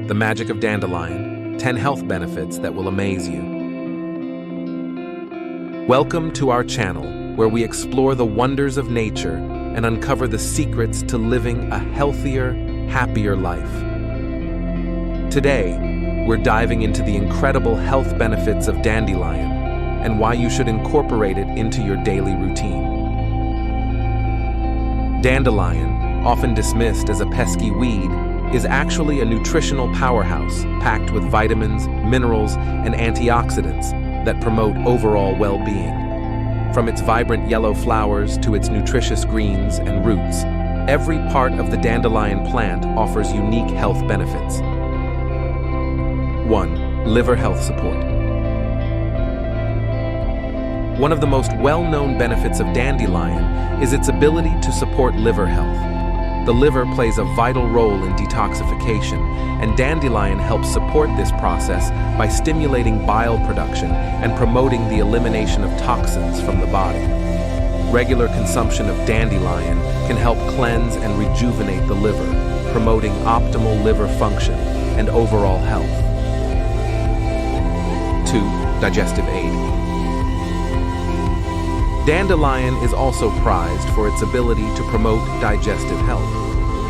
The Magic of Dandelion, 10 health benefits that will amaze you. Welcome to our channel, where we explore the wonders of nature and uncover the secrets to living a healthier, happier life. Today, we're diving into the incredible health benefits of dandelion and why you should incorporate it into your daily routine. Dandelion, often dismissed as a pesky weed, is actually a nutritional powerhouse packed with vitamins, minerals, and antioxidants that promote overall well-being. From its vibrant yellow flowers to its nutritious greens and roots, every part of the dandelion plant offers unique health benefits. 1. Liver health support. One of the most well-known benefits of dandelion is its ability to support liver health. The liver plays a vital role in detoxification, and dandelion helps support this process by stimulating bile production and promoting the elimination of toxins from the body. Regular consumption of dandelion can help cleanse and rejuvenate the liver, promoting optimal liver function and overall health. 2. Digestive aid. Dandelion is also prized for its ability to promote digestive health.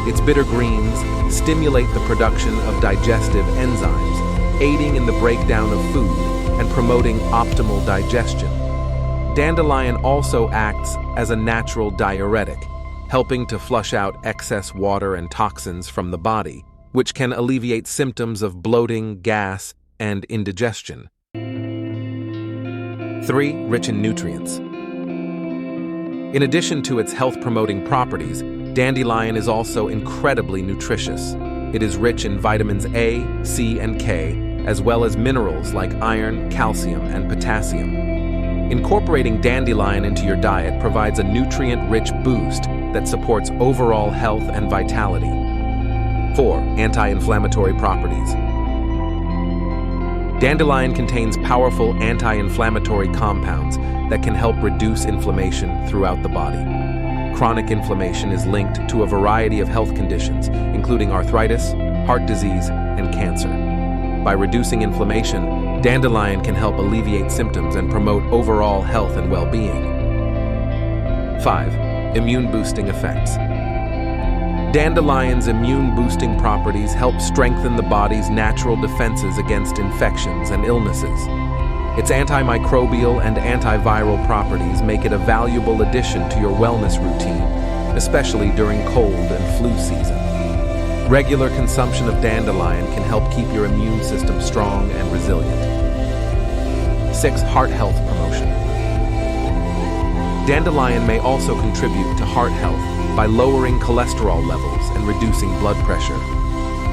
Its bitter greens stimulate the production of digestive enzymes, aiding in the breakdown of food and promoting optimal digestion. Dandelion also acts as a natural diuretic, helping to flush out excess water and toxins from the body, which can alleviate symptoms of bloating, gas, and indigestion. 3. Rich in nutrients. In addition to its health-promoting properties, dandelion is also incredibly nutritious. It is rich in vitamins A, C, and K, as well as minerals like iron, calcium, and potassium. Incorporating dandelion into your diet provides a nutrient-rich boost that supports overall health and vitality. 4. Anti-inflammatory properties. Dandelion contains powerful anti-inflammatory compounds that can help reduce inflammation throughout the body. Chronic inflammation is linked to a variety of health conditions, including arthritis, heart disease, and cancer. By reducing inflammation, dandelion can help alleviate symptoms and promote overall health and well-being. 5. Immune-boosting effects. Dandelion's immune-boosting properties help strengthen the body's natural defenses against infections and illnesses. Its antimicrobial and antiviral properties make it a valuable addition to your wellness routine, especially during cold and flu season. Regular consumption of dandelion can help keep your immune system strong and resilient. 6. Heart health promotion. Dandelion may also contribute to heart health by lowering cholesterol levels and reducing blood pressure.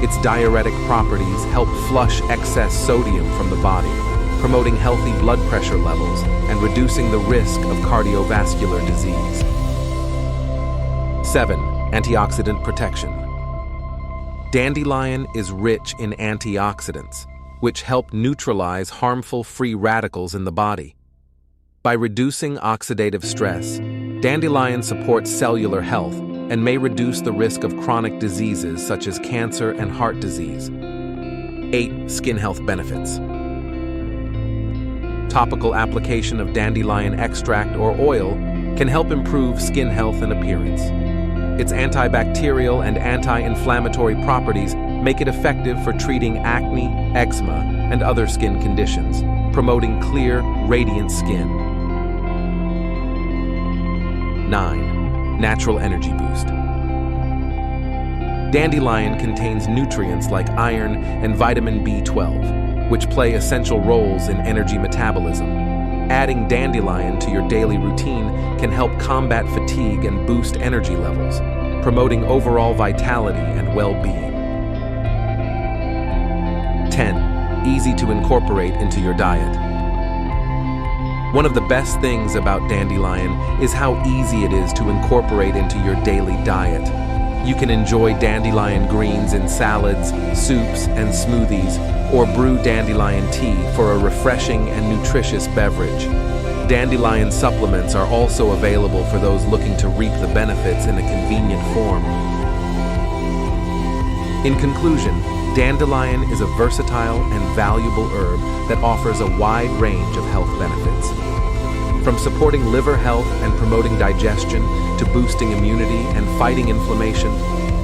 Its diuretic properties help flush excess sodium from the body, promoting healthy blood pressure levels and reducing the risk of cardiovascular disease. 7. Antioxidant protection. Dandelion is rich in antioxidants, which help neutralize harmful free radicals in the body. By reducing oxidative stress, dandelion supports cellular health and may reduce the risk of chronic diseases such as cancer and heart disease. 8. Skin health benefits. Topical application of dandelion extract or oil can help improve skin health and appearance. Its antibacterial and anti-inflammatory properties make it effective for treating acne, eczema, and other skin conditions, promoting clear, radiant skin. 9. Natural energy boost. Dandelion contains nutrients like iron and vitamin B12, which play essential roles in energy metabolism. Adding dandelion to your daily routine can help combat fatigue and boost energy levels, promoting overall vitality and well-being. 10. Easy to incorporate into your diet. One of the best things about dandelion is how easy it is to incorporate into your daily diet. You can enjoy dandelion greens in salads, soups, and smoothies, or brew dandelion tea for a refreshing and nutritious beverage. Dandelion supplements are also available for those looking to reap the benefits in a convenient form. In conclusion, Dandelion is a versatile and valuable herb that offers a wide range of health benefits. From supporting liver health and promoting digestion to boosting immunity and fighting inflammation,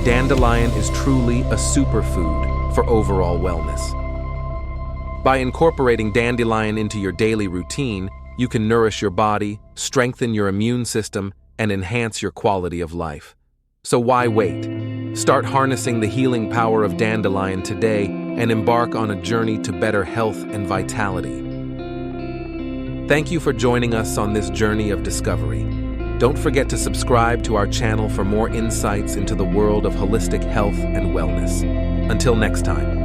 dandelion is truly a superfood for overall wellness. By incorporating dandelion into your daily routine, you can nourish your body, strengthen your immune system, and enhance your quality of life. So why wait? Start harnessing the healing power of dandelion today and embark on a journey to better health and vitality. Thank you for joining us on this journey of discovery. Don't forget to subscribe to our channel for more insights into the world of holistic health and wellness. Until next time.